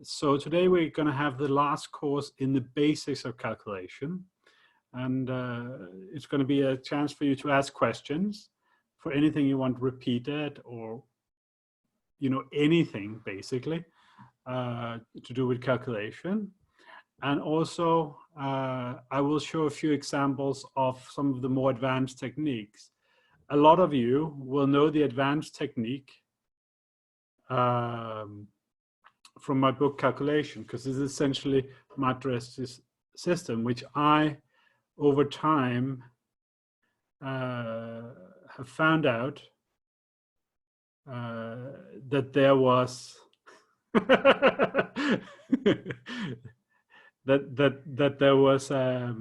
So today we're going to have the last course in the basics of calculation. And it's going to be a chance for you to ask questions for anything you want repeated or, anything basically to do with calculation. And also I will show a few examples of some of the more advanced techniques. A lot of you will know the advanced technique from my book Calculation, because it's essentially Madras's system, which I, over time, have found out that there was that there was a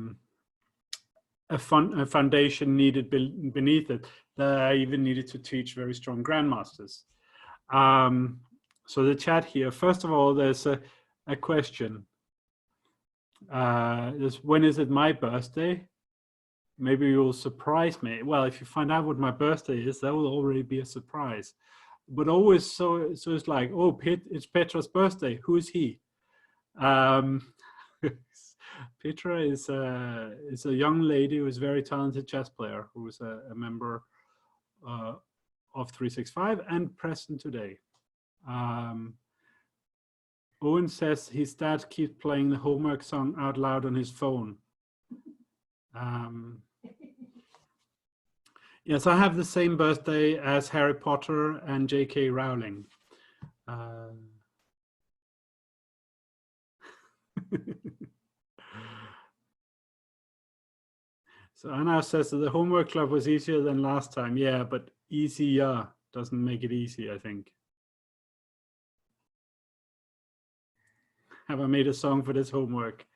foundation needed beneath it, that I even needed to teach very strong grandmasters. So the chat here, first of all, there's a question. When is it my birthday? Maybe you'll surprise me. Well, if you find out what my birthday is, that will already be a surprise. But always, so it's like, oh, it's Petra's birthday. Who is he? Petra is a young lady who is a very talented chess player, who is a member of 365 and present today. Owen says his dad keeps playing the homework song out loud on his phone. Yes, I have the same birthday as Harry Potter and J.K. Rowling. So Anna says that the homework club was easier than last time. Yeah, but easier doesn't make it easy, I think. Have I made a song for this homework?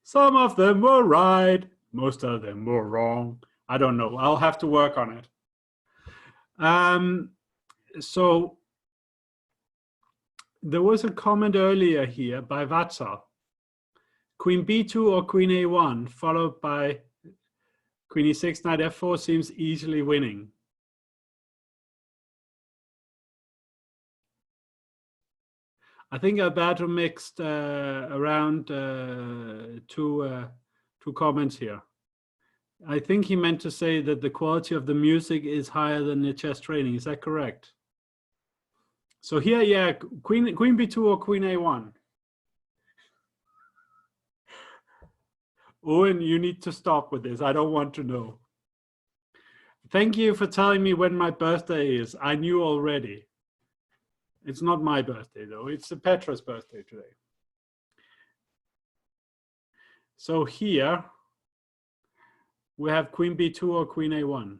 Some of them were right, most of them were wrong. I don't know. I'll have to work on it. So there was a comment earlier here by Vatsa. Queen b2 or queen a1 followed by queen e6, knight f4 seems easily winning. I think Alberto mixed around two comments here. I think he meant to say that the quality of the music is higher than the chess training. Is that correct? So here, yeah, queen b2 or queen a1. Owen, you need to stop with this. I don't want to know. Thank you for telling me when my birthday is. I knew already. It's not my birthday, though. It's Petra's birthday today. So here, we have queen b2 or queen a1.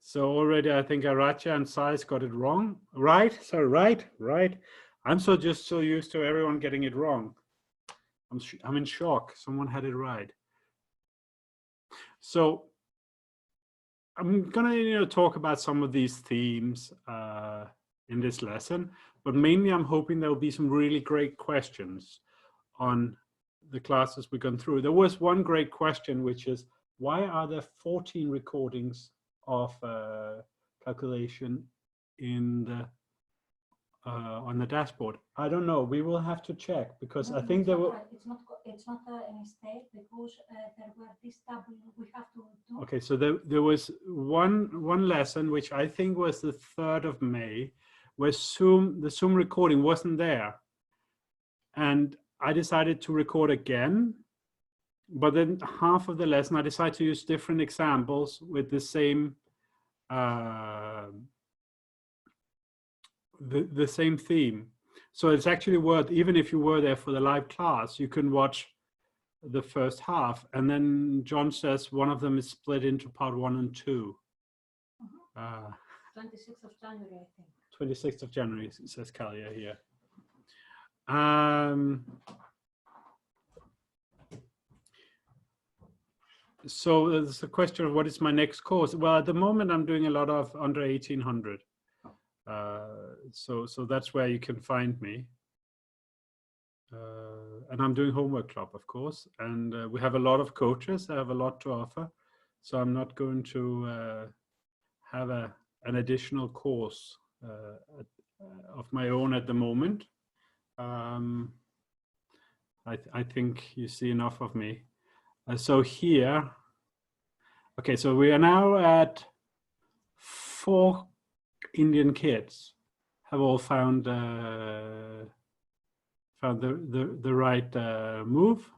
So already I think Aracha and Sais got it wrong. Right? So right. I'm just so used to everyone getting it wrong. I'm in shock. Someone had it right. So I'm gonna talk about some of these themes in this lesson, but mainly I'm hoping there will be some really great questions on the classes we've gone through. There was one great question, which is, why are there 14 recordings of calculation in the on the dashboard? I don't know. We will have to check, because no, I think there were. It's not a mistake, because there were this tab we have to do. Okay, so there was one lesson, which I think was the 3rd of May, where the Zoom recording wasn't there, and I decided to record again. But then half of the lesson, I decided to use different examples with the same the same theme. So it's actually worth, even if you were there for the live class, you can watch the first half. And then John says one of them is split into part 1 and 2. 26th of January, I think. 26th of January, says Kalia here. So there's a question of what is my next course? Well, at the moment, I'm doing a lot of under 1800. So that's where you can find me. And I'm doing homework club, of course. And we have a lot of coaches. I have a lot to offer. So I'm not going to have an additional course of my own at the moment. I think you see enough of me. So here, okay, so we are now at 4 Indian kids have all found the right move.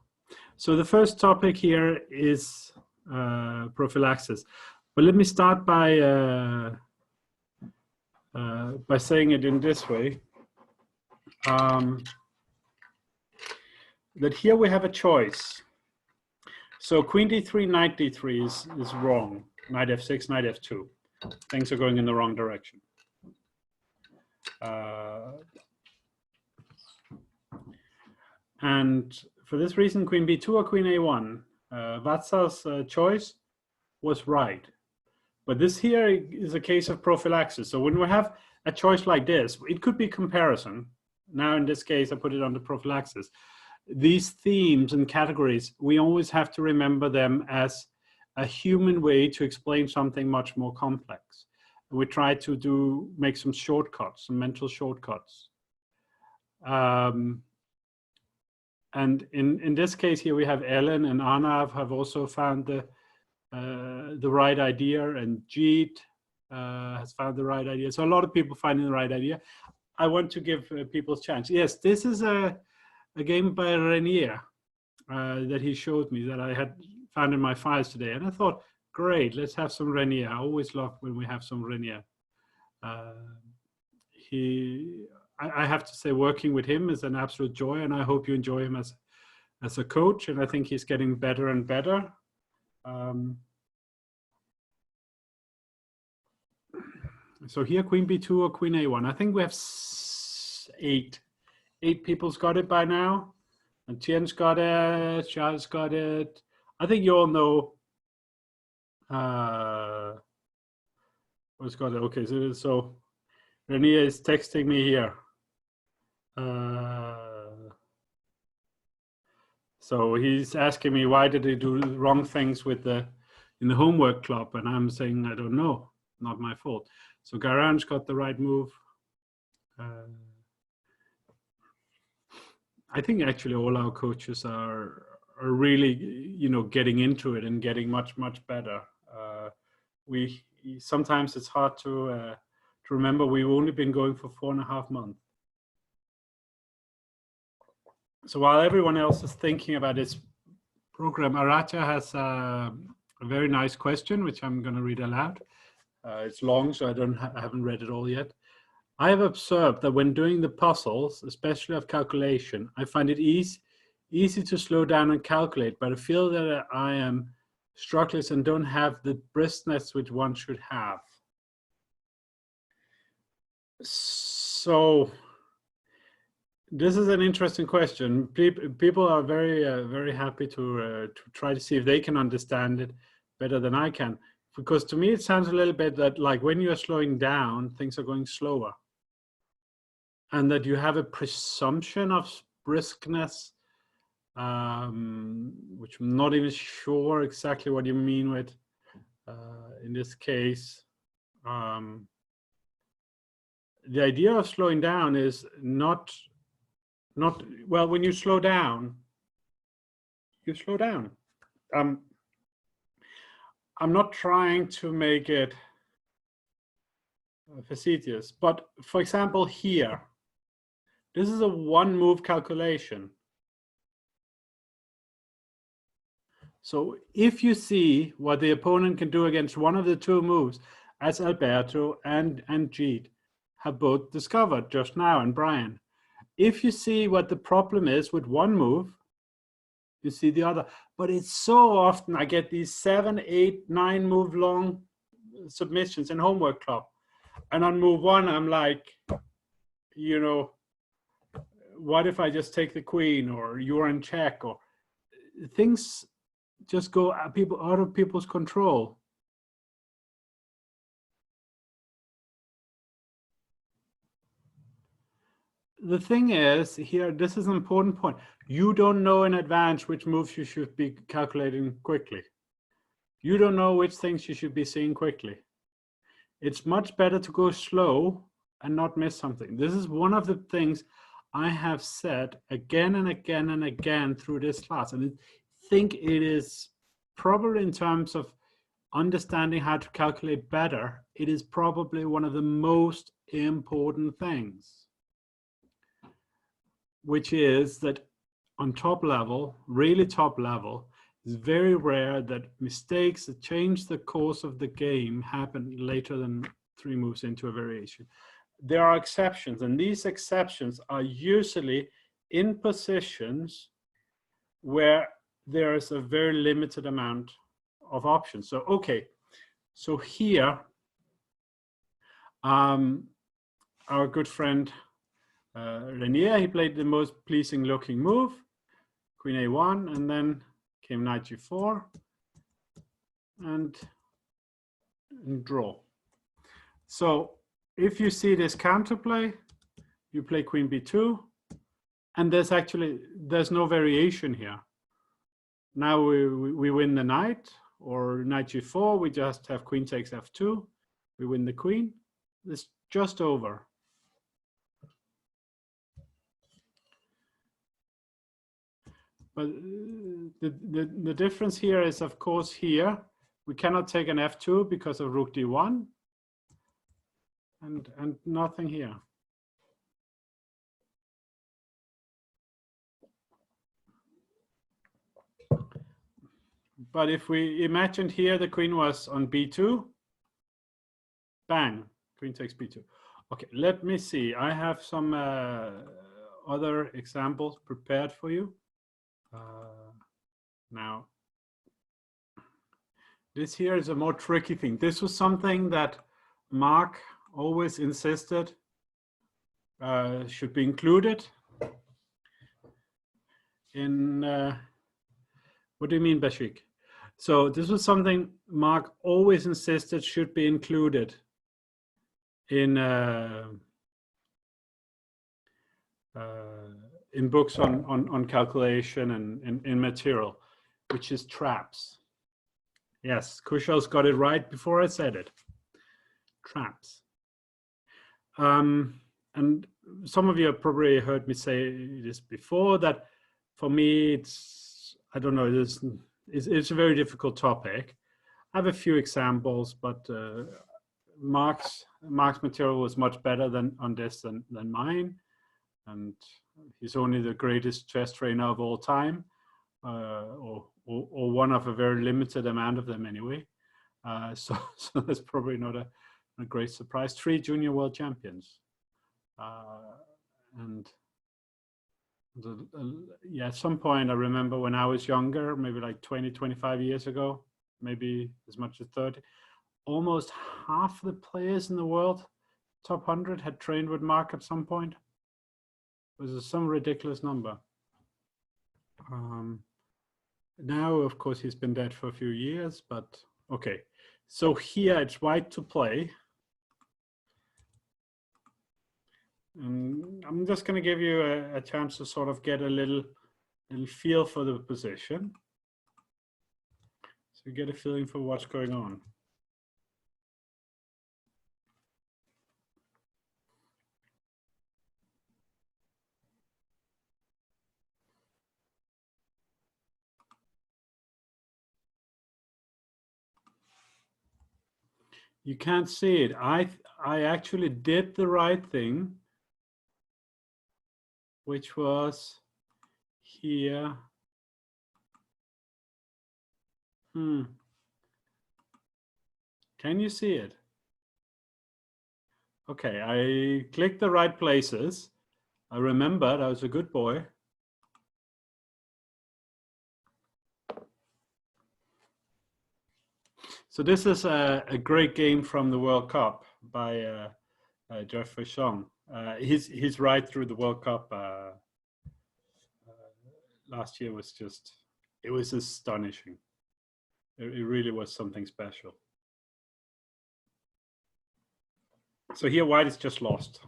So the first topic here is prophylaxis, but let me start by saying it in this way. That here we have a choice. So queen d3, knight d3 is wrong. Knight f6, knight f2. Things are going in the wrong direction. And for this reason, queen b2 or queen a1, Vatsal's choice was right. But this here is a case of prophylaxis. So when we have a choice like this, it could be comparison. Now in this case, I put it under prophylaxis. These themes and categories, we always have to remember them as a human way to explain something much more complex. And we try to make some shortcuts, some mental shortcuts. And in this case here, we have Ellen and Arnav have also found the right idea, and Jeet has found the right idea. So a lot of people finding the right idea. I want to give people a chance. Yes, this is a game by Renier that he showed me that I had found in my files today. And I thought, great, let's have some Renier. I always love when we have some Renier. I have to say, working with him is an absolute joy, and I hope you enjoy him as a coach, and I think he's getting better and better. So here, queen b2 or queen a1. I think we have 8 people's got it by now. And Tien's got it, Charles got it. I think you all know who's got it. Okay, so Renier is texting me here. So he's asking me, why did he do wrong things with in the homework club? And I'm saying, I don't know, not my fault. So Garange got the right move. I think actually all our coaches are really, getting into it and getting much better. Sometimes it's hard to remember we've only been going for 4.5 months. So while everyone else is thinking about this program, Aracha has a very nice question, which I'm going to read aloud. It's long, so I haven't read it all yet. I have observed that when doing the puzzles, especially of calculation, I find it easy to slow down and calculate, but I feel that I am struggling and don't have the briskness which one should have. So this is an interesting question. People are very happy to try to see if they can understand it better than I can. Because to me, it sounds a little bit that like when you're slowing down, things are going slower. And that you have a presumption of briskness, which I'm not even sure exactly what you mean with in this case. The idea of slowing down is not well, when you slow down, you slow down. I'm not trying to make it facetious, but for example, here, this is a 1-move calculation. So if you see what the opponent can do against one of the 2 moves, as Alberto and Jeet have both discovered just now, and Brian, if you see what the problem is with 1 move, you see the other. But it's so often I get these 7, 8, 9 move long submissions in homework club. And on move 1, I'm like, what if I just take the queen, or you're in check, or things just go out of people's control. The thing is here, this is an important point. You don't know in advance which moves you should be calculating quickly. You don't know which things you should be seeing quickly. It's much better to go slow and not miss something. This is one of the things I have said again and again and again through this class. And I think it is probably, in terms of understanding how to calculate better, it is probably one of the most important things, which is that on top level, really top level, it's very rare that mistakes that change the course of the game happen later than 3 moves into a variation. There are exceptions, and these exceptions are usually in positions where there is a very limited amount of options. So, okay, so here, our good friend Renier, he played the most pleasing looking move, Queen A1, and then came Knight G4 and draw. So if you see this counterplay, you play Queen B2, and there's no variation here. Now we win the knight, or Knight G4, we just have Queen takes F2, we win the Queen. It's just over. But the difference here is, of course, here we cannot take an F2 because of Rook D1, and nothing here. But if we imagined here the Queen was on B2, bang, Queen takes B2. Okay, let me see. I have some other examples prepared for you. Now, this here is a more tricky thing. This was something that Mark always insisted should be included in, what do you mean, Bashik? So this was something Mark always insisted should be included in books on calculation and in material, which is traps. Yes, Kushal's got it right before I said it. Traps. And some of you have probably heard me say this before, that for me, it's, I don't know, it's a very difficult topic. I have a few examples, but Mark's material was much better on this than mine. And he's only the greatest chess trainer of all time, or one of a very limited amount of them anyway. So that's probably not a great surprise. 3 junior world champions. And yeah, at some point, I remember when I was younger, maybe like 20, 25 years ago, maybe as much as 30, almost half the players in the world, top 100, had trained with Mark at some point. It was some ridiculous number. Now, of course, he's been dead for a few years, but okay. So here it's white to play. And I'm just going to give you a chance to sort of get a little feel for the position. So you get a feeling for what's going on. You can't see it. I actually did the right thing, which was here. Can you see it? Okay, I clicked the right places. I remembered I was a good boy. So this is a great game from the World Cup by Jeffrey Song. He's right through the World Cup. Last year was just, it was astonishing. It really was something special. So here white is just lost.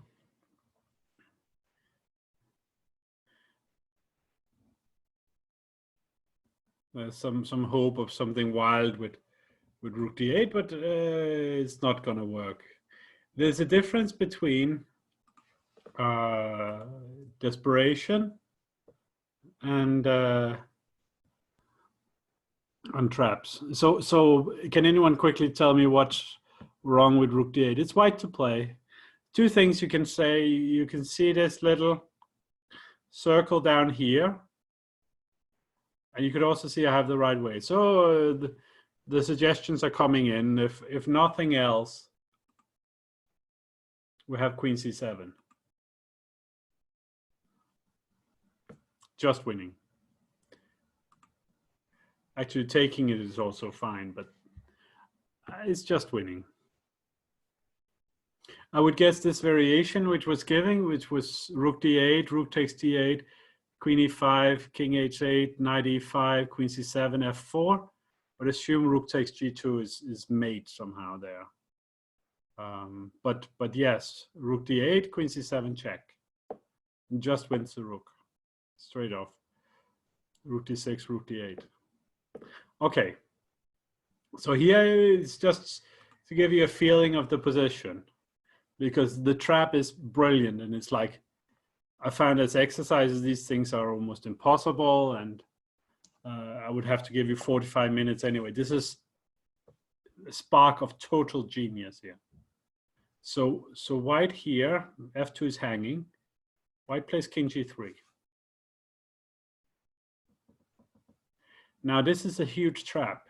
There's some hope of something wild with with rook d8, but it's not going to work. There's a difference between desperation and on traps. So can anyone quickly tell me what's wrong with rook d8? It's white to play. Two things you can say. You can see this little circle down here, and you could also see I have the right way. So the suggestions are coming in. If nothing else, we have queen c7. Just winning. Actually, taking it is also fine, but it's just winning. I would guess this variation which was rook d8, rook takes d8, queen e5, king h8, knight e5, queen c7, f4. But assume rook takes g2 is mate somehow there. But yes, rook d8, queen c7 check. And just wins the rook straight off. Rook d6, rook d8. Okay. So here it's just to give you a feeling of the position, because the trap is brilliant, and it's like I found as exercises these things are almost impossible, and I would have to give you 45 minutes anyway. This is a spark of total genius here. So white here, f2 is hanging. White plays king g3. Now this is a huge trap.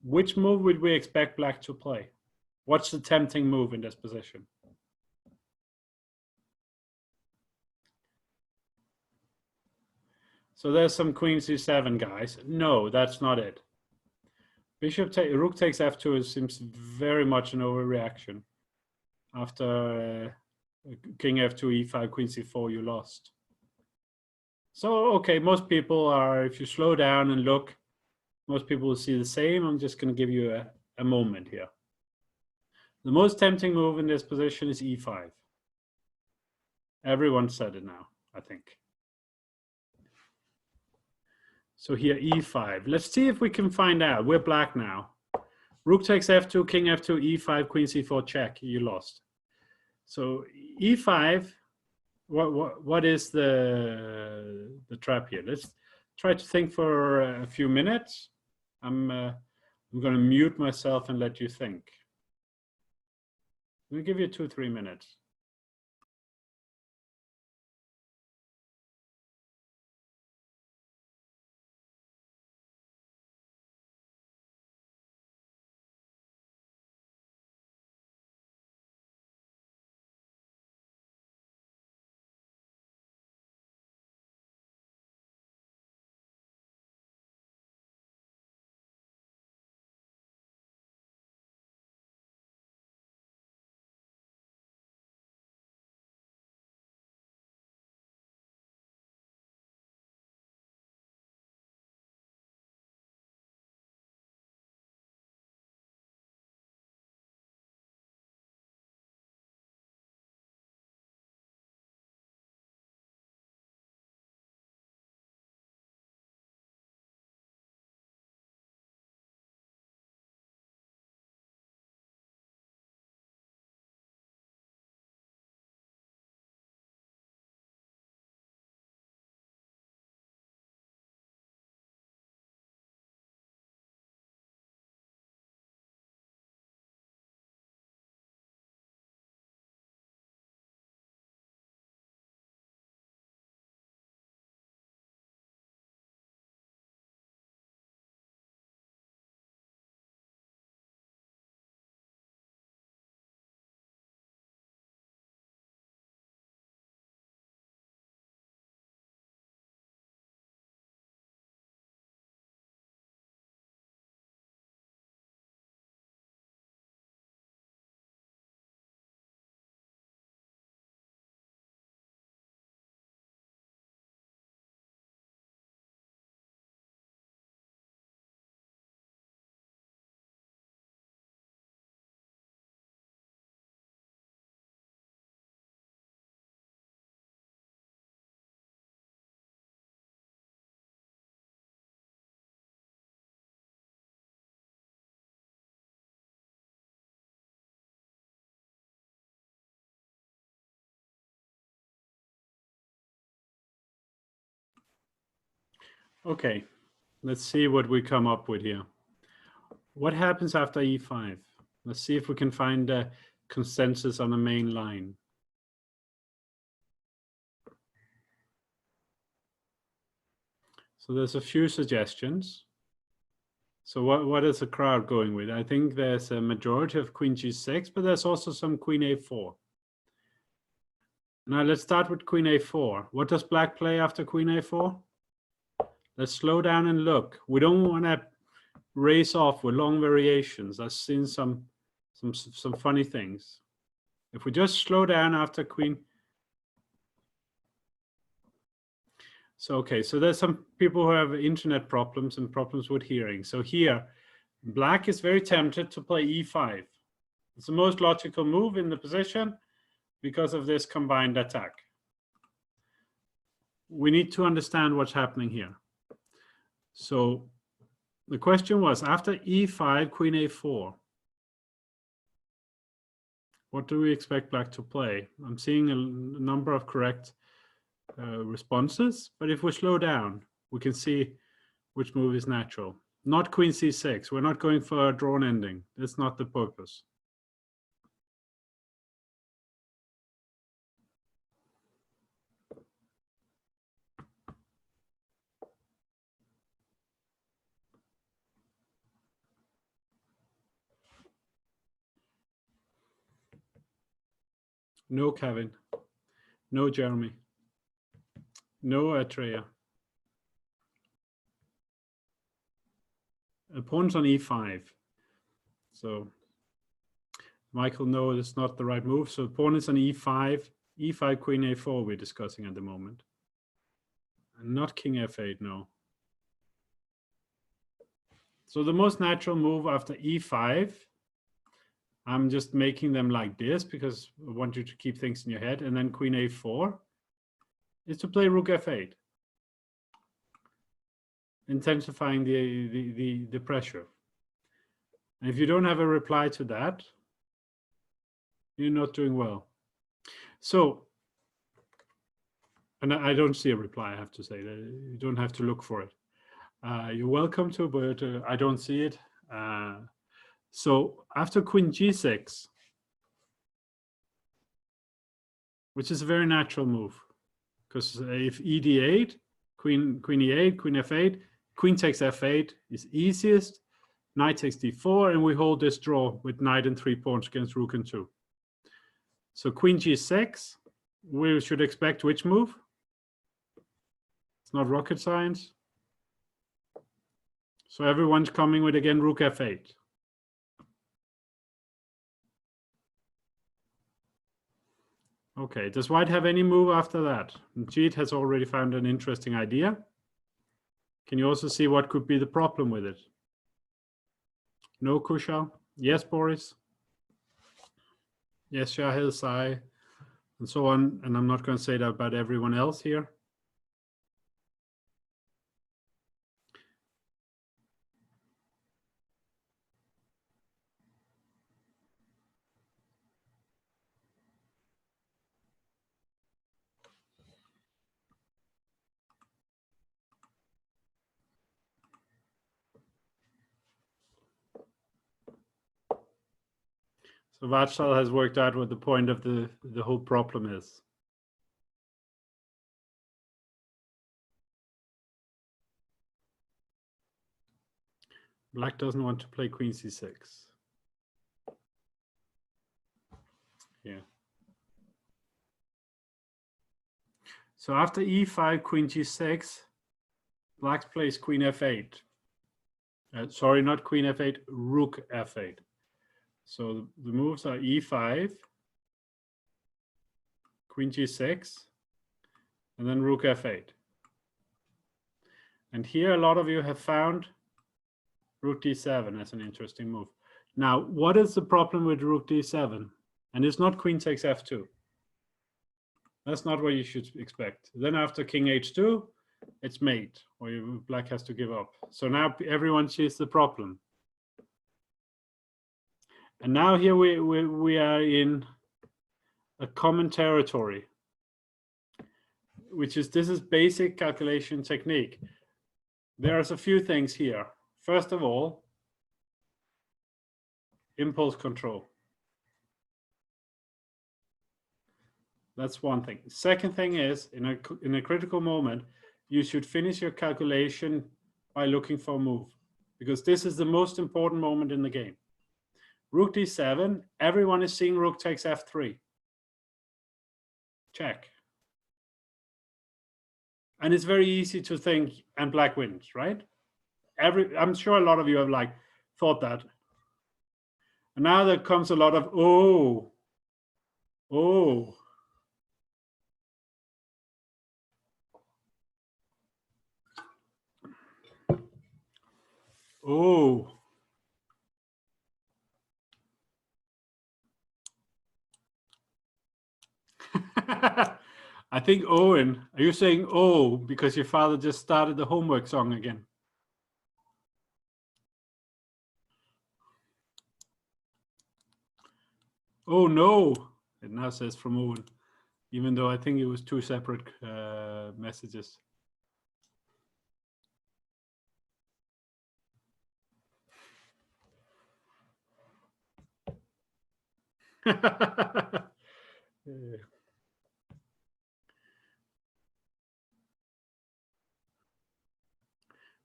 Which move would we expect black to play? What's the tempting move in this position? So there's some queen c7, guys. No, that's not it. Rook takes f2 seems very much an overreaction. After king f2, e5, queen c4, you lost. So, okay, most people are, if you slow down and look, most people will see the same. I'm just going to give you a moment here. The most tempting move in this position is e5. Everyone said it now, I think. So here, e5. Let's see if we can find out. We're black now. Rook takes f2, king f2, e5, queen c4, check. You lost. So e5, what is the trap here? Let's try to think for a few minutes. I'm going to mute myself and let you think. We'll give you 2-3 minutes. Okay, let's see what we come up with here. What happens after e5? Let's see if we can find a consensus on the main line. So there's a few suggestions. So what is the crowd going with? I think there's a majority of queen g6, but there's also some queen a4. Now let's start with queen a4. What does black play after queen a4? Let's slow down and look. We don't want to race off with long variations. I've seen some funny things. If we just slow down after queen. So, okay, so there's some people who have internet problems and problems with hearing. So here, black is very tempted to play e5. It's the most logical move in the position because of this combined attack. We need to understand what's happening here. So the question was, after e5, queen a4, what do we expect black to play? I'm seeing a number of correct responses, but if we slow down, we can see which move is natural. Not queen c6. We're not going for a drawn ending. That's not the purpose. No Kevin. No Jeremy. No Atreya. Pawns on e5. So Michael, no, that's not the right move. So pawn is on e5. e5, queen a4 we're discussing at the moment. And not king f8, no. So the most natural move after e5, I'm just making them like this because I want you to keep things in your head. And then queen a4 is to play rook f8, intensifying the pressure. And if you don't have a reply to that, you're not doing well. So, and I don't see a reply, I have to say. You don't have to look for it. You're welcome to, but I don't see it. So after queen g6, which is a very natural move, because if e d8, queen e8, queen f8, queen takes f8 is easiest, knight takes d4, and we hold this draw with knight and 3 pawns against rook and 2. So queen g6, we should expect which move? It's not rocket science. So everyone's coming with, again, rook f8. Okay, does white have any move after that? Jeet has already found an interesting idea. Can you also see what could be the problem with it? No, Kushal? Yes, Boris? Yes, Shahil, Sai, and so on. And I'm not going to say that about everyone else here. So Vachal has worked out what the point of the whole problem is. Black doesn't want to play queen c6. Yeah. So after e5, queen g6, black plays queen f8. Sorry, not queen f8, rook f8. So the moves are e5, queen g6, and then rook f8. And here a lot of you have found rook d7 as an interesting move. Now, what is the problem with rook d7? And it's not queen takes f2. That's not what you should expect. Then after king h2, it's mate, or black has to give up. So now everyone sees the problem. And now here we are in a common territory, which is, this is basic calculation technique. there's a few things here. First of all, impulse control. That's one thing. Second thing is, in a critical moment, you should finish your calculation by looking for a move, because this is the most important moment in the game. Rook d7, everyone is seeing rook takes f3. Check. And it's very easy to think, and black wins, right? I'm sure a lot of you have like thought that. And now there comes a lot of, oh. Oh, I think Owen, are you saying oh because your father just started the homework song again? Oh no, it now says from Owen, even though I think it was two separate messages.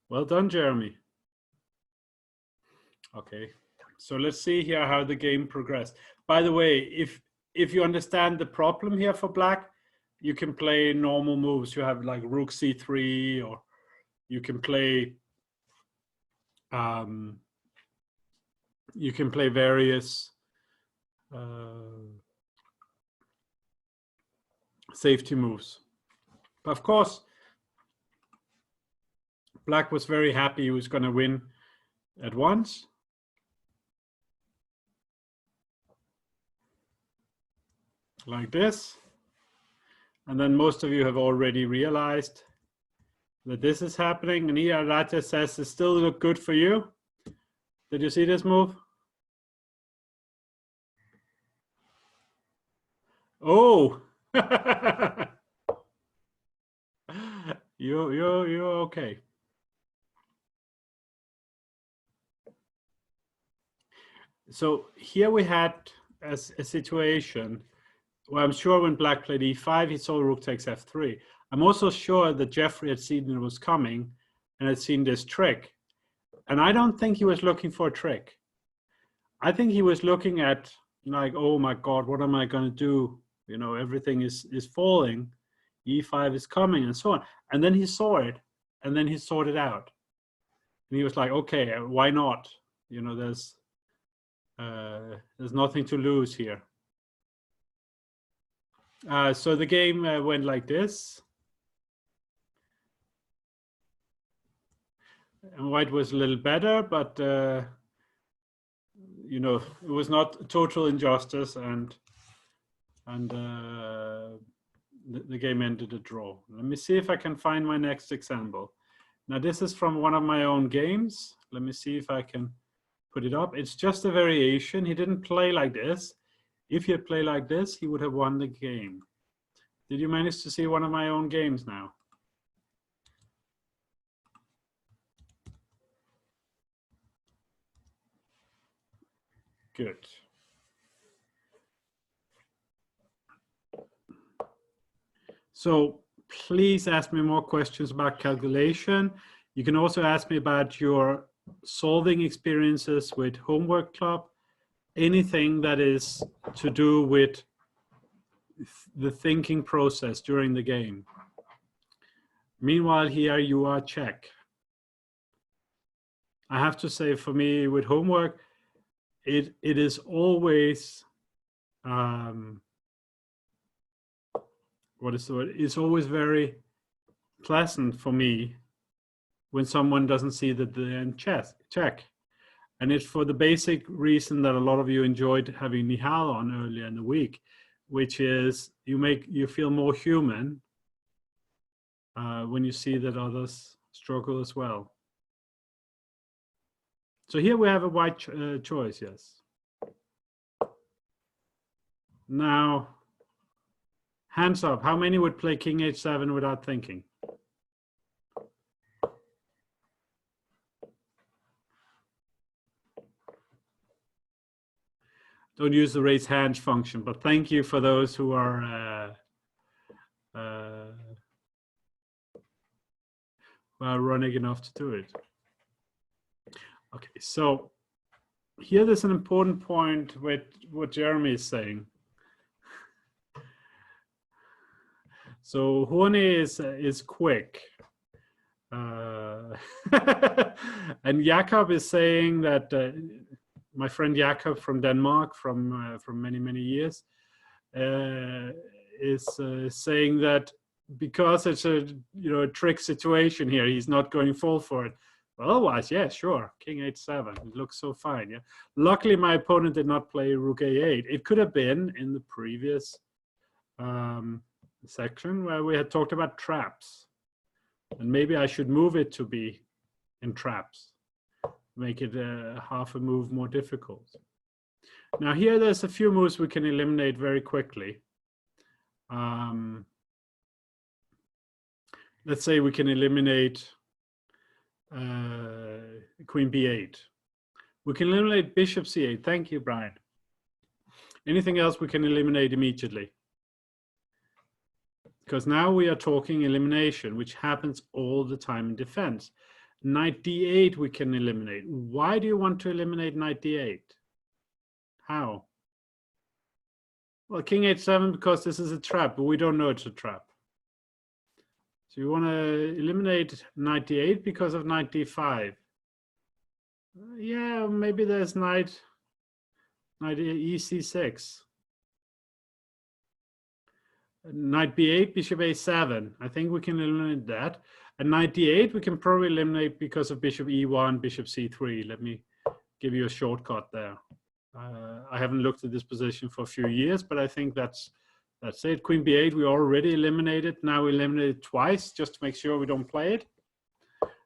Well done, Jeremy. Okay, so let's see here how the game progressed. By the way, if you understand the problem here for black, you can play normal moves. You have like rook c3, or you can play various safety moves. But of course, black was very happy he was going to win at once. Like this. And then most of you have already realized that this is happening. And here Raja says, it still look good for you. Did you see this move? Oh, you're okay. So here we had a situation where I'm sure when black played e5, he saw rook takes f3. I'm also sure that Jeffrey had seen it was coming and had seen this trick. And I don't think he was looking for a trick. I think he was looking at like, oh my God, what am I going to do? You know, everything is falling. E5 is coming and so on. And then he saw it and then he sorted out. And he was like, okay, why not? You know, there's nothing to lose here. So the game went like this. And white was a little better, but you know, it was not total injustice, and the game ended a draw. Let me see if I can find my next example. Now this is from one of my own games. Let me see if I can put it up. It's just a variation. He didn't play like this. If he had played like this, he would have won the game. Did you manage to see one of my own games now? Good. So please ask me more questions about calculation. You can also ask me about your solving experiences with Homework Club, anything that is to do with the thinking process during the game. Meanwhile, here you are, check. I have to say, for me with homework, it is always what is the word? It's always very pleasant for me when someone doesn't see that the end check. And it's for the basic reason that a lot of you enjoyed having Nihal on earlier in the week, which is you feel more human when you see that others struggle as well. So here we have a white choice, yes. Now, hands up, how many would play King H7 without thinking? Don't use the raise hand function, but thank you for those who are running enough to do it. Okay, so here there's an important point with what Jeremy is saying. So Horne is quick. And Jakob is saying that my friend Jakob from Denmark from many years is saying that because it's a a trick situation here, he's not going full for it. Well, otherwise, yeah, sure, King H7. It looks so fine. Yeah. Luckily, my opponent did not play Rook A8. It could have been in the previous section where we had talked about traps, and maybe I should move it to be in traps, make it half a move more difficult. Now here there's a few moves we can eliminate very quickly. Let's say we can eliminate Queen B8. We can eliminate Bishop C8. Thank you, Brian. Anything else we can eliminate immediately? Because now we are talking elimination, which happens all the time in defense. Knight D8 we can eliminate. Why do you want to eliminate Knight D8? How? Well, King H7 because this is a trap, but we don't know it's a trap. So you want to eliminate Knight D8 because of Knight D5. Yeah, maybe there's Knight EC6. Knight B8, Bishop A7. I think we can eliminate that. And Knight D8 we can probably eliminate because of Bishop E1, Bishop C3. Let me give you a shortcut there. I haven't looked at this position for a few years, but I think that's it. Queen B8 we already eliminated. Now we eliminate it twice just to make sure we don't play it.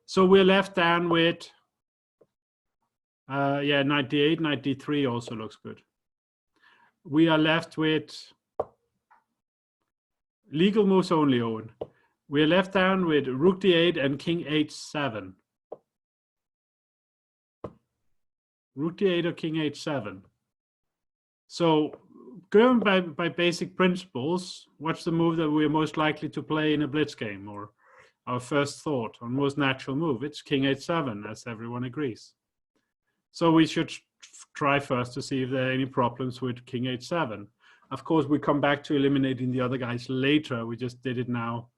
So we're left down with yeah, Knight D8, Knight D3 also looks good. We are left with legal moves only, Owen. We are left down with Rook D8 and King H7. Rook D8 or King H7. So going by basic principles, what's the move that we're most likely to play in a blitz game, or our first thought or most natural move? It's King H7, as everyone agrees. So we should try first to see if there are any problems with King H7. Of course, we come back to eliminating the other guys later. We just did it now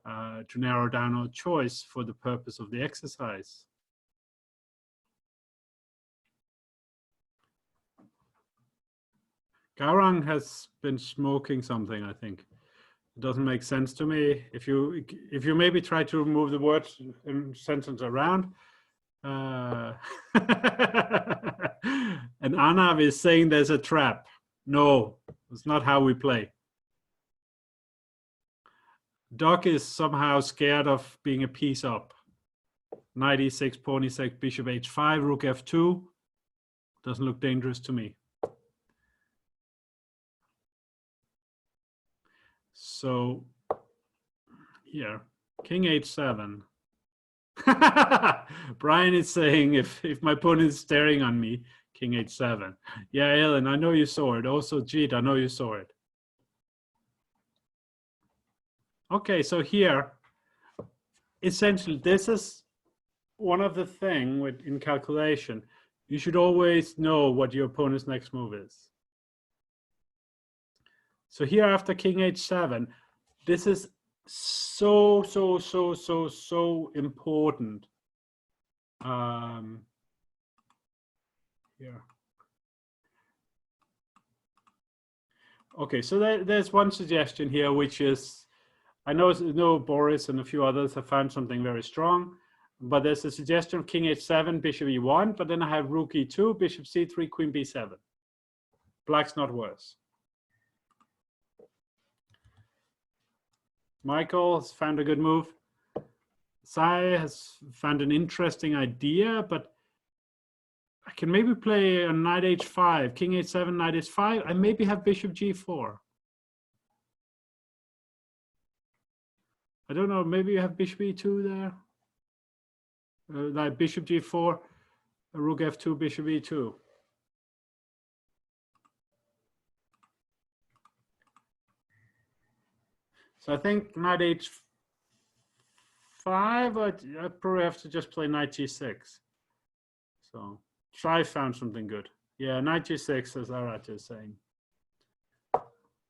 to narrow down our choice for the purpose of the exercise. Gaurang has been smoking something, I think. It doesn't make sense to me. If you maybe try to move the word and sentence around. And Anav is saying there's a trap. No, it's not how we play. Doc is somehow scared of being a piece up. Knight E6, pawn E6, Bishop H5, Rook F2. Doesn't look dangerous to me. So here, King H7. Brian is saying if my opponent is staring on me, King H7. Yeah, Ellen, I know you saw it. Also, Jeet, I know you saw it. Okay, so here, essentially, this is one of the things in calculation. You should always know what your opponent's next move is. So here after King H7, this is so important. Here. Okay, so there's one suggestion here, which is, I know Boris and a few others have found something very strong, but there's a suggestion of King H7, Bishop E1, but then I have Rook E2, Bishop C3, Queen B7. Black's not worse. Michael has found a good move. Sai has found an interesting idea, but I can maybe play a Knight H5, King H7, Knight H5. I maybe have Bishop G4. I don't know, maybe you have Bishop E2 there. Like Bishop G4, Rook F2, Bishop E2. So I think knight h5, I probably have to just play knight g6. So Shai found something good. Yeah, knight g6, as Arat is saying.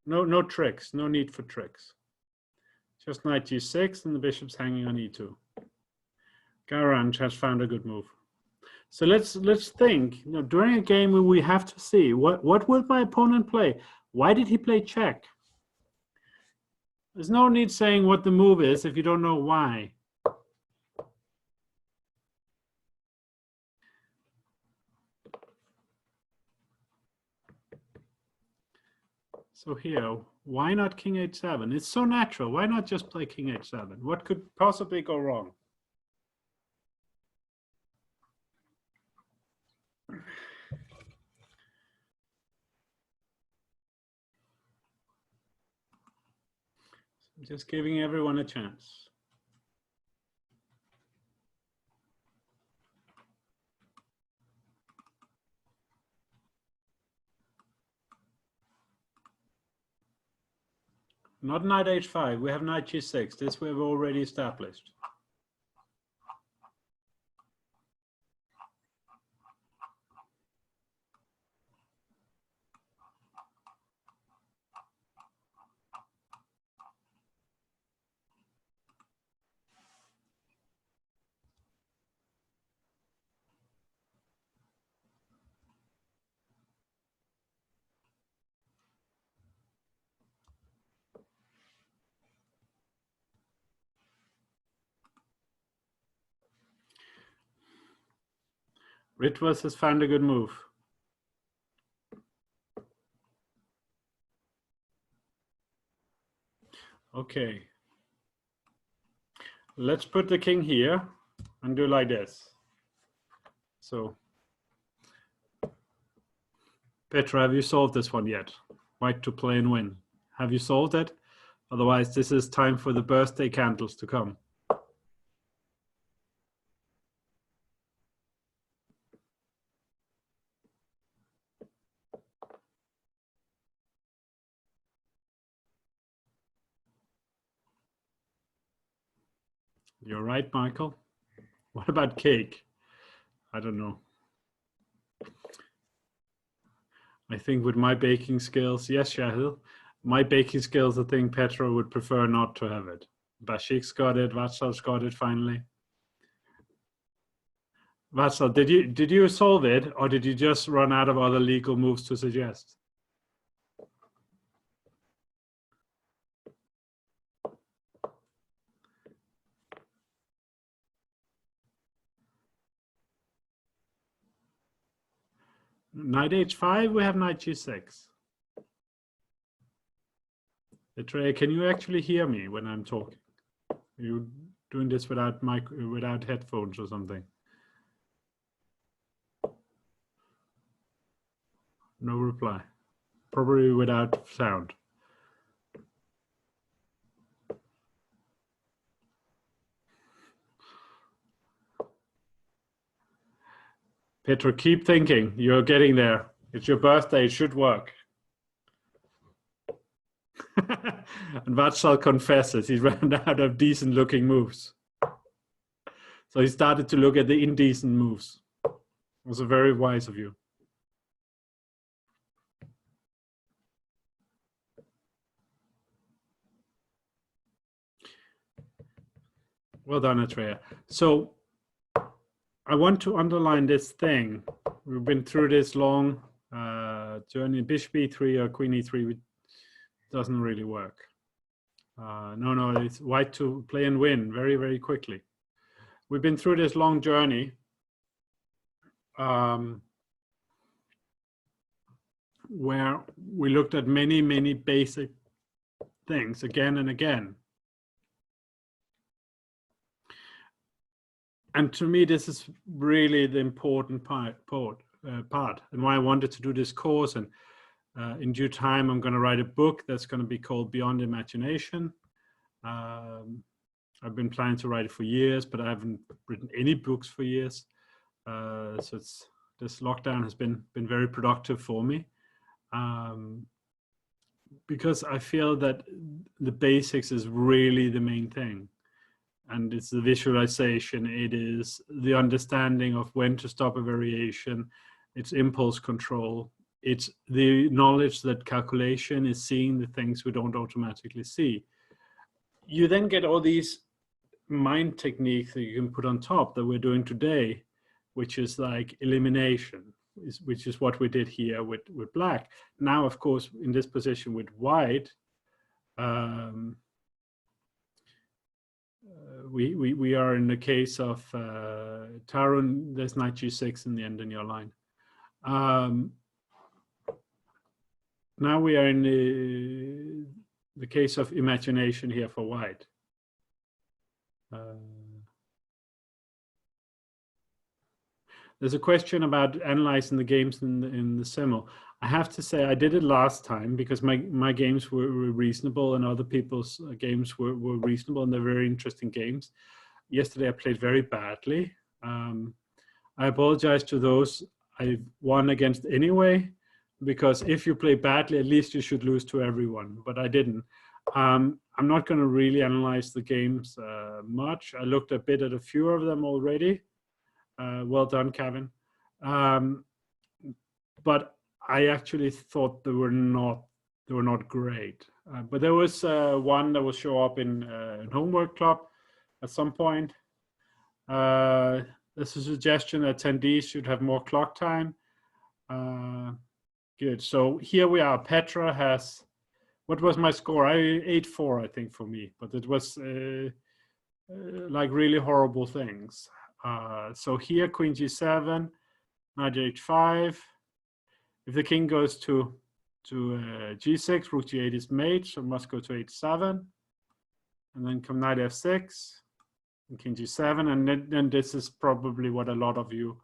No tricks, no need for tricks. Just knight g6 and the bishop's hanging on e2. Garanj has found a good move. So let's think. You know, during a game where we have to see what will my opponent play? Why did he play check? There's no need saying what the move is if you don't know why. So here, why not king h7? It's so natural. Why not just play king h7? What could possibly go wrong? Just giving everyone a chance. Not knight h5. We have knight g6. This we've already established. Ritwas has found a good move. Okay. Let's put the king here and do like this. So, Petra, have you solved this one yet? White to play and win. Have you solved it? Otherwise, this is time for the birthday candles to come. You're right, Michael. What about cake? I don't know. I think with my baking skills, yes, Shahil, my baking skills, I think Petra would prefer not to have it. Bashik's got it, Vatsal's got it finally. Vatsal, did you solve it, or did you just run out of other legal moves to suggest? Knight h5, we have knight g6. Betrayer, can you actually hear me when I'm talking? Are you doing this without headphones or something? No reply. Probably without sound. Petra, keep thinking. You're getting there. It's your birthday. It should work. And Vatsal confesses he's run out of decent looking moves. So he started to look at the indecent moves. It was very wise of you. Well done, Atreya. So I want to underline this thing. We've been through this long journey. Bishop e3 or queen e3 doesn't really work. No, it's white to play and win very, very quickly. We've been through this long journey where we looked at many, many basic things again and again. And to me, this is really the important part, and why I wanted to do this course. And in due time, I'm going to write a book that's going to be called Beyond Imagination. I've been planning to write it for years, but I haven't written any books for years. So this lockdown has been very productive for me. because I feel that the basics is really the main thing. And it's the visualization, it is the understanding of when to stop a variation, it's impulse control, it's the knowledge that calculation is seeing the things we don't automatically see. You then get all these mind techniques that you can put on top that we're doing today, which is like elimination, which is what we did here with black. Now, of course, in this position with white, we are in the case of Tarun, there's knight g6 in the end in your line. Now we are in the case of imagination here for white. There's a question about analyzing the games in the Simul. I have to say I did it last time because my games were reasonable and other people's games were reasonable, and they're very interesting games. Yesterday I played very badly. I apologize to those I won against anyway, because if you play badly, at least you should lose to everyone, but I didn't. I'm not going to really analyze the games much. I looked a bit at a few of them already. Well done, Kevin. But I actually thought they were not great. But there was one that will show up in Homework Club at some point. There's a suggestion that attendees should have more clock time. Good. So here we are. Petra has, what was my score? 8-4, I think, for me. But it was like really horrible things. So here, queen g7, knight h5. If the king goes to g6, rook g8 is mate, so must go to h7. And then come knight f6, and king g7. And then this is probably what a lot of you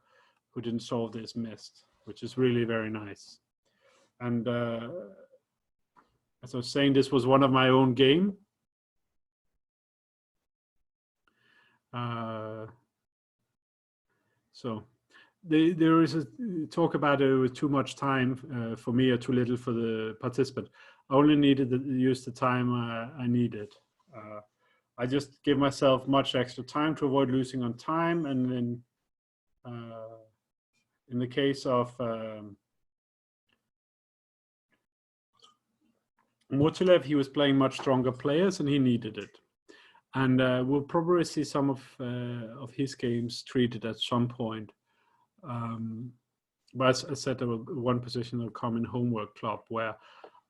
who didn't solve this missed, which is really very nice. And as I was saying, this was one of my own game. So there is a talk about it with too much time for me or too little for the participant. I only needed to use the time I needed. I just give myself much extra time to avoid losing on time. And then in the case of Motilev, he was playing much stronger players and he needed it. And we'll probably see some of his games treated at some point. But as I said, there was one position that will come in Homework Club where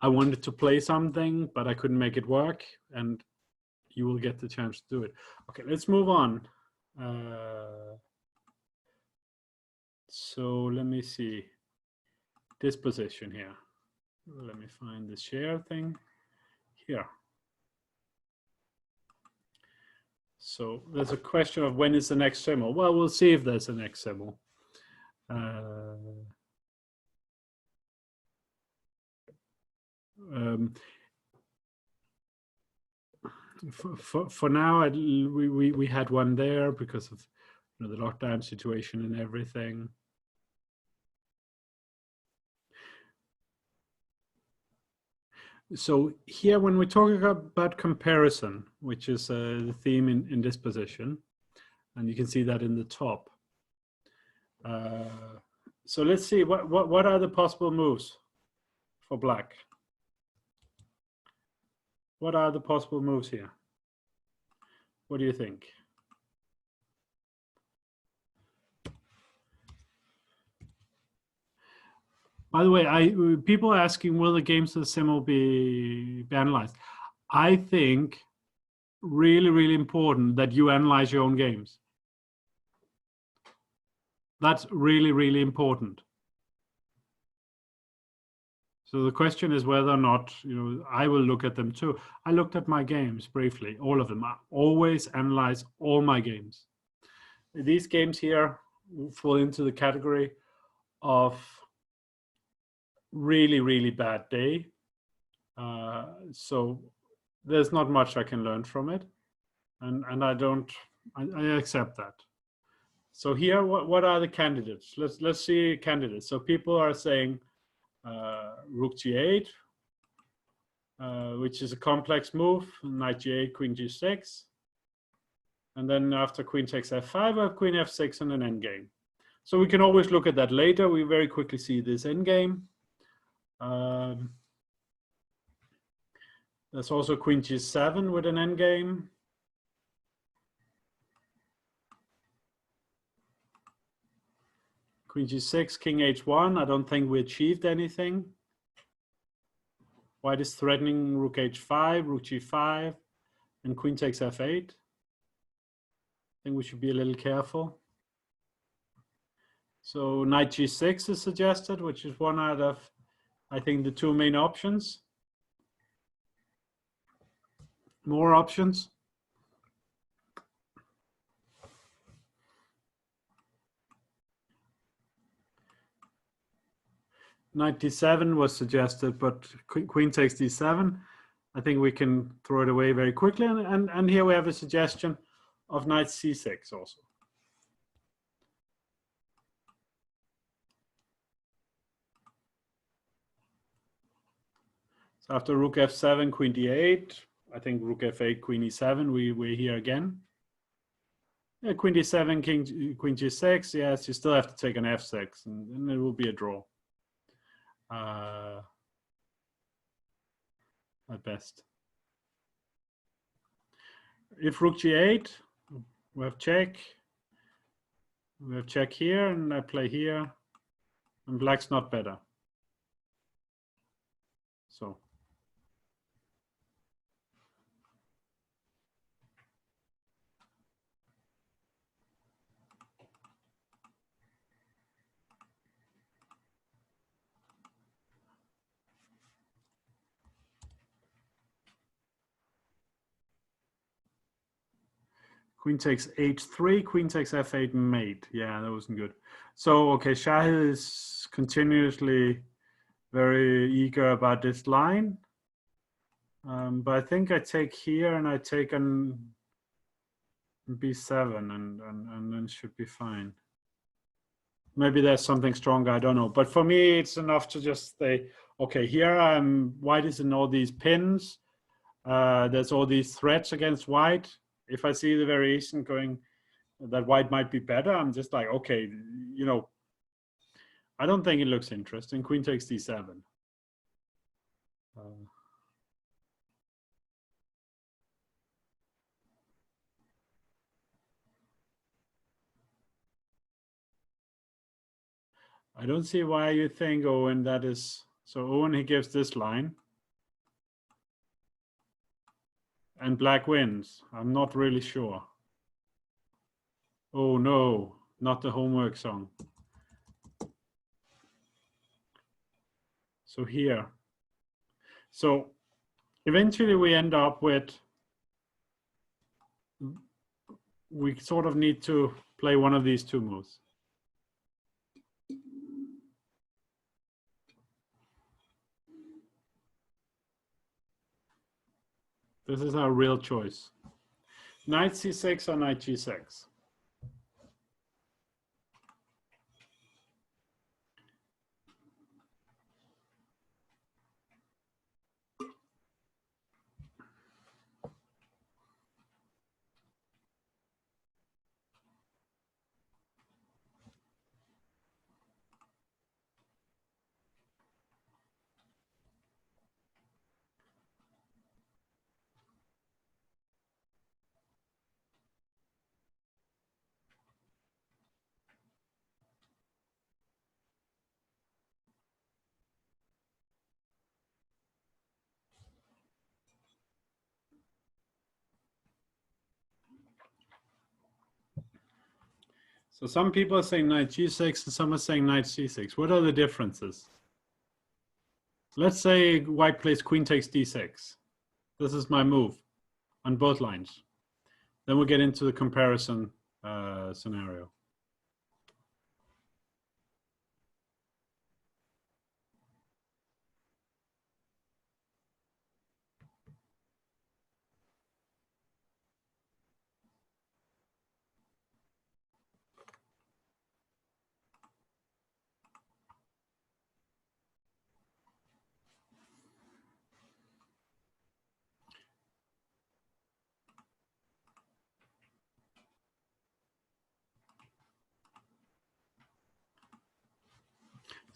I wanted to play something, but I couldn't make it work, and you will get the chance to do it. Okay, let's move on. So let me see this position here. Let me find the share thing here. So there's a question of when is the next Simul. Well, we'll see if there's a next Simul. For now, we had one there because of the lockdown situation and everything. So here, when we're talking about comparison, which is the theme in this position, and you can see that in the top. So let's see, what are the possible moves for black? What are the possible moves here? What do you think? By the way, people are asking, will the games of the Simul be analyzed? I think really, really important that you analyze your own games. That's really, really important. So the question is whether or not, I will look at them too. I looked at my games briefly, all of them. I always analyze all my games. These games here fall into the category of really, really bad day. So there's not much I can learn from it. And I accept that. So here, what are the candidates? Let's see candidates. So people are saying rook g8, which is a complex move. Knight g8, queen g6. And then after queen takes f5, I have queen f6 and an endgame. So we can always look at that later. We very quickly see this endgame. There's also queen g7 with an endgame. Queen g6, king h1. I don't think we achieved anything. White is threatening rook h5, rook g5, and queen takes f8. I think we should be a little careful. So knight g6 is suggested, which is one out of, I think, the two main options. More options. Knight d7 was suggested, but queen takes d7. I think we can throw it away very quickly. And here we have a suggestion of knight c6 also. So after rook f7, queen d8, I think rook f8, queen e7, we're here again. Yeah, queen d7, queen g6, yes, you still have to take an f6, and it will be a draw. At best. If rook g8, we have check. We have check here, and I play here, and black's not better. So. Queen takes h3, queen takes f8 mate. Yeah, that wasn't good. So, okay, Shahid is continuously very eager about this line. But I think I take here and I take an b7 and then should be fine. Maybe there's something stronger, I don't know. But for me, it's enough to just say, okay, here white is in all these pins. There's all these threats against white. If I see the variation going that white might be better, I'm just like, okay, you know, I don't think it looks interesting. Queen takes d7. I don't see why you think, Owen, that is. So Owen, he gives this line. And black wins. I'm not really sure. Oh no, not the homework song. So here. So eventually we end up with, we sort of need to play one of these two moves. This is our real choice. Knight c6 or knight g6. So some people are saying knight g6 and some are saying knight c6. What are the differences? Let's say white plays queen takes d6. This is my move on both lines. Then we'll get into the comparison scenario.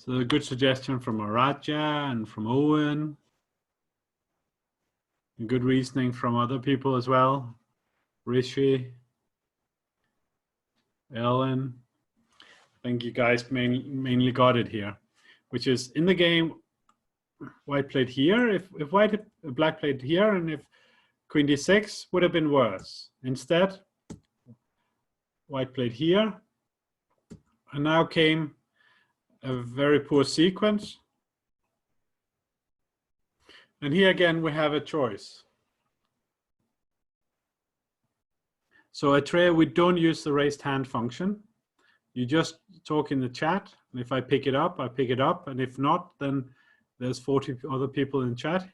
So a good suggestion from Araja and from Owen. And good reasoning from other people as well. Rishi, Ellen. I think you guys mainly got it here, which is in the game, white played here. If black played here, and if queen d6 would have been worse. Instead, white played here, and now came a very poor sequence. And here again, we have a choice. So at Atreya, we don't use the raised hand function. You just talk in the chat. And if I pick it up, I pick it up. And if not, then there's 40 other people in chat.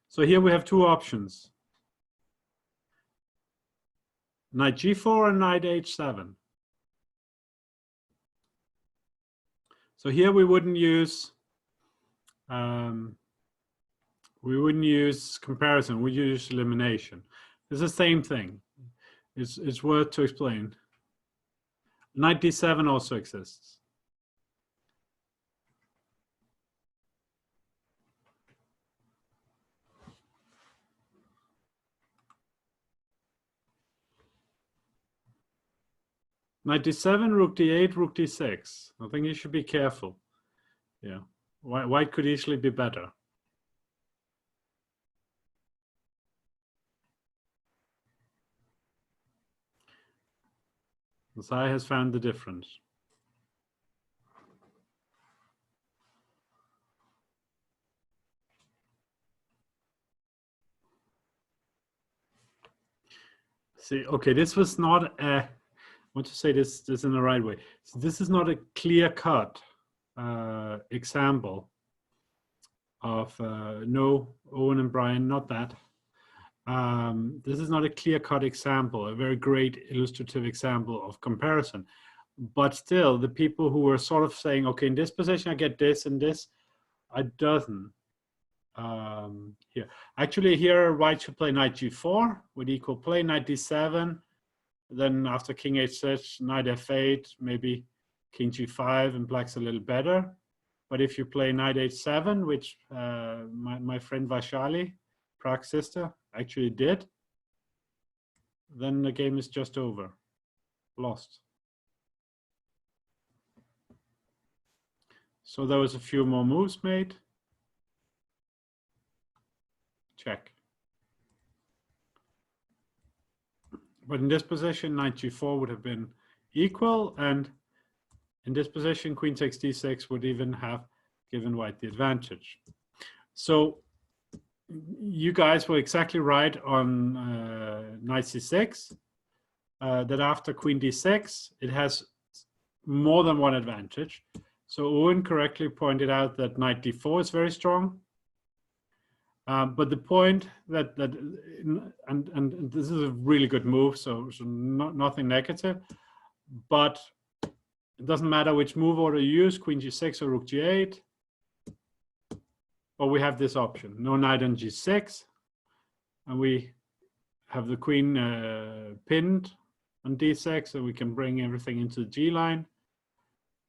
So here we have two options. Knight g4 and knight h7. So here we wouldn't use comparison. We use elimination. It's the same thing. It's worth to explain. Knight d7 also exists. Knight d7, rook d8, rook d6. I think you should be careful. Yeah, white could easily be better. Masai has found the difference. See, okay, this was not a, I want to say this in the right way. So this is not a clear-cut example of, no, Owen and Brian, not that. This is not a clear-cut example, a very great illustrative example of comparison. But still, the people who were sort of saying, okay, in this position I get this and this, I doesn't. Here, actually, here white should play knight g4 with equal play, knight d7. Then after king h6, knight f8, maybe king g5, and black's a little better. But if you play knight h7, which my friend Vaishali, Prague sister, actually did, then the game is just over, lost. So there was a few more moves made. Check. But in this position, knight g4 would have been equal, and in this position, queen takes d6 would even have given white the advantage. So you guys were exactly right on knight c6, that after queen d6, it has more than one advantage. So Owen correctly pointed out that knight d4 is very strong. But the point that and this is a really good move, so nothing negative, but it doesn't matter which move order you use, queen g6 or rook g8. But we have this option, no knight on g6, and we have the queen pinned on d6, so we can bring everything into the g line,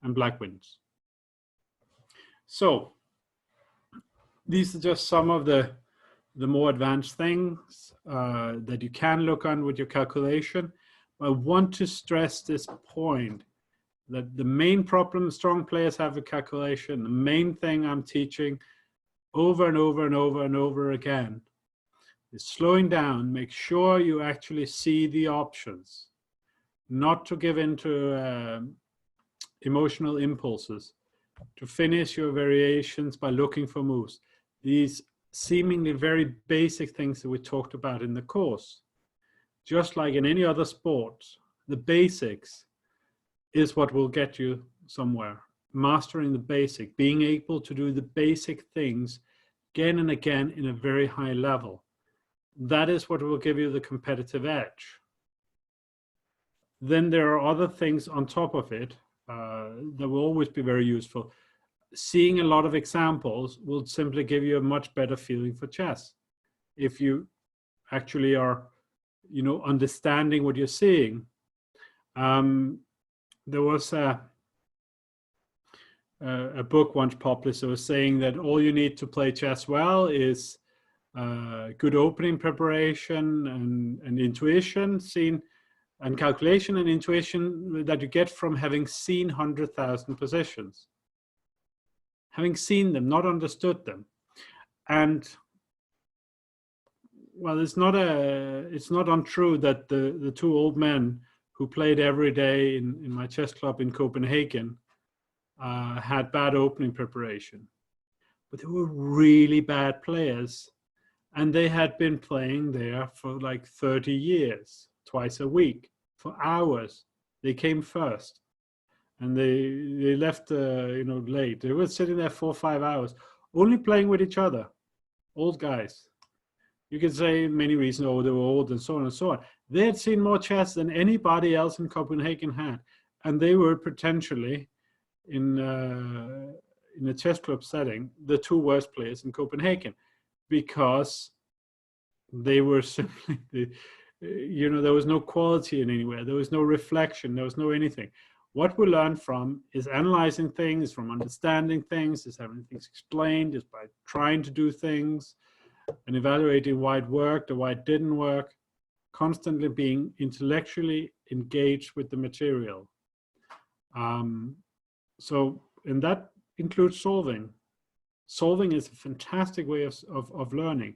and black wins. So these are just some of the more advanced things that you can look on with your calculation. I want to stress this point that the main problem strong players have with calculation, the main thing I'm teaching over and over and over and over again is slowing down. Make sure you actually see the options, not to give into emotional impulses, to finish your variations by looking for moves. These seemingly very basic things that we talked about in the course, just like in any other sport, the basics is what will get you somewhere. Mastering the basic, being able to do the basic things again and again in a very high level. That is what will give you the competitive edge. Then there are other things on top of it that will always be very useful. Seeing a lot of examples will simply give you a much better feeling for chess. If you actually are, understanding what you're seeing. There was a book once published that was saying that all you need to play chess well is good opening preparation and intuition, and calculation and intuition that you get from having seen 100,000 positions, having seen them, not understood them. And well, it's not untrue that the two old men who played every day in my chess club in Copenhagen had bad opening preparation, but they were really bad players, and they had been playing there for like 30 years, twice a week, for hours. They came first, and they left late. They were sitting there 4 or 5 hours, only playing with each other, old guys. You could say many reasons, oh, they were old and so on and so on. They had seen more chess than anybody else in Copenhagen had, and they were potentially, in a chess club setting, the two worst players in Copenhagen, because they were simply, there was no quality in anywhere. There was no reflection. There was no anything. What we learn from is analyzing things, from understanding things, is having things explained, is by trying to do things and evaluating why it worked or why it didn't work, constantly being intellectually engaged with the material. And that includes solving. Solving is a fantastic way of learning.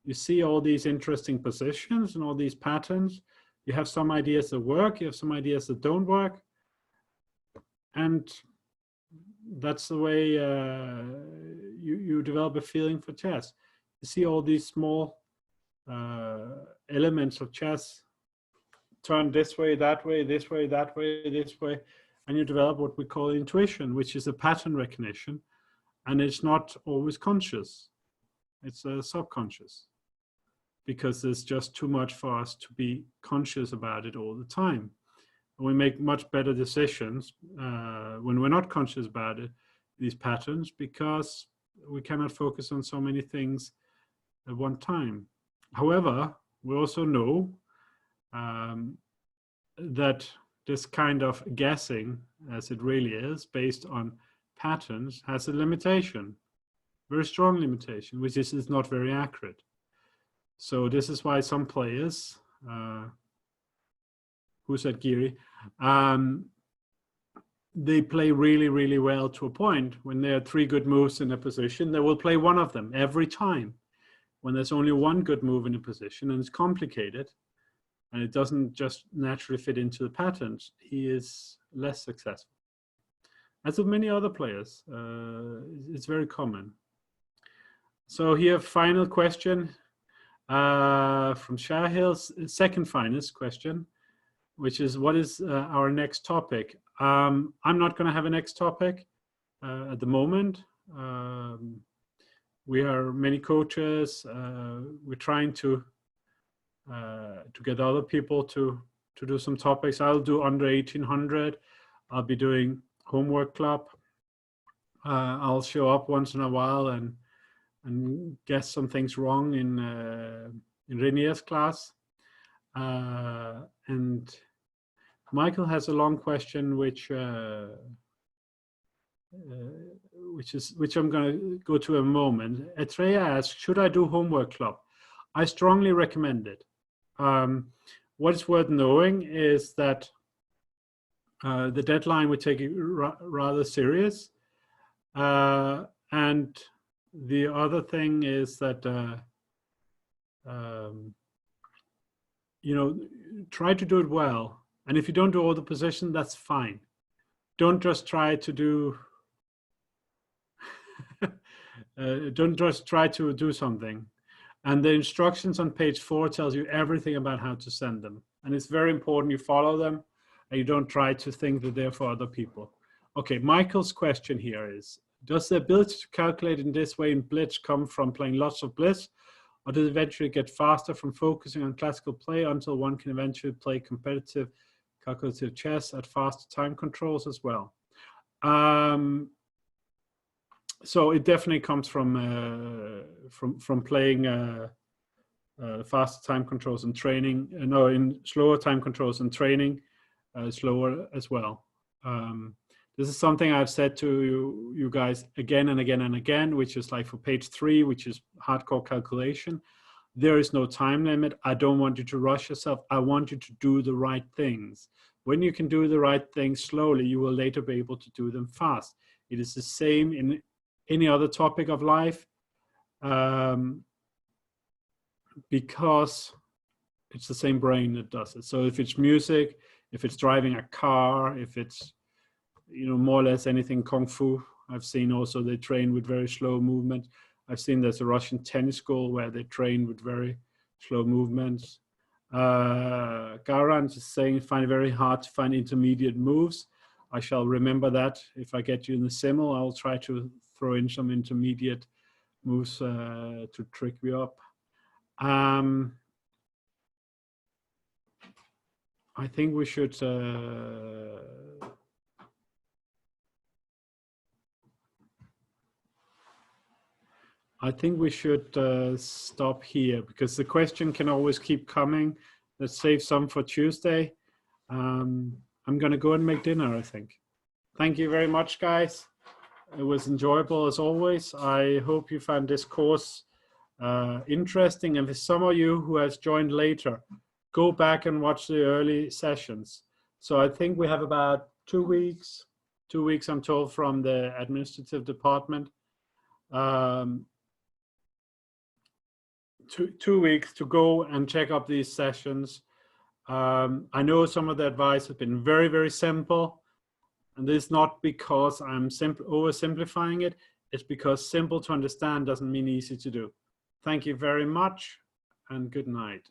You see all these interesting positions and all these patterns. You have some ideas that work, you have some ideas that don't work. And that's the way you develop a feeling for chess. You see all these small elements of chess turn this way, that way, this way, that way, this way, and you develop what we call intuition, which is a pattern recognition, and it's not always conscious. It's subconscious, because there's just too much for us to be conscious about it all the time. And we make much better decisions when we're not conscious about it, these patterns, because we cannot focus on so many things at one time. However, we also know that this kind of guessing, as it really is, based on patterns, has a limitation, very strong limitation, which is not very accurate. So this is why some players, who said Giri, they play really, really well to a point. When there are 3 good moves in a position, they will play one of them every time. When there's only one good move in a position and it's complicated and it doesn't just naturally fit into the patterns, he is less successful. As with many other players, it's very common. So here, final question from Shahil's second finest question, which is, what is our next topic? I'm not going to have a next topic at the moment. We are many coaches. We're trying to get other people to do some topics. I'll do under 1800. I'll be doing homework club. I'll show up once in a while and guess some things wrong in Renier's class. And Michael has a long question, which I'm going to go to in a moment. Etreya asks, should I do homework club? I strongly recommend it. What is worth knowing is that the deadline would take it rather serious. And the other thing is that, try to do it well. And if you don't do all the positions, that's fine. Don't just try to do, don't just try to do something. And the instructions on page 4 tells you everything about how to send them. And it's very important you follow them and you don't try to think that they're for other people. Okay, Michael's question here is, does the ability to calculate in this way in Blitz come from playing lots of Blitz, or does it eventually get faster from focusing on classical play until one can eventually play competitive calculative chess at faster time controls as well? So it definitely comes from playing faster time controls and training. In slower time controls and training, slower as well. This is something I've said to you guys again and again and again, which is like for page 3, which is hardcore calculation. There is no time limit. I don't want you to rush yourself. I want you to do the right things. When you can do the right things slowly, you will later be able to do them fast. It is the same in any other topic of life, because it's the same brain that does it. So if it's music, if it's driving a car, if it's, you know, more or less anything kung fu, I've seen also they train with very slow movement. I've seen there's a Russian tennis school where they train with very slow movements. Garan is saying, find it very hard to find intermediate moves. I shall remember that. If I get you in the simul, I'll try to throw in some intermediate moves to trick you up. I think we should stop here, because the question can always keep coming. Let's save some for Tuesday. I'm going to go and make dinner, I think. Thank you very much, guys. It was enjoyable as always. I hope you found this course interesting. And for some of you who has joined later, go back and watch the early sessions. So I think we have about 2 weeks, I'm told, from the administrative department. 2 weeks to go and check up these sessions. I know some of the advice has been very, very simple. And this is not because I'm oversimplifying it. It's because simple to understand doesn't mean easy to do. Thank you very much, and good night.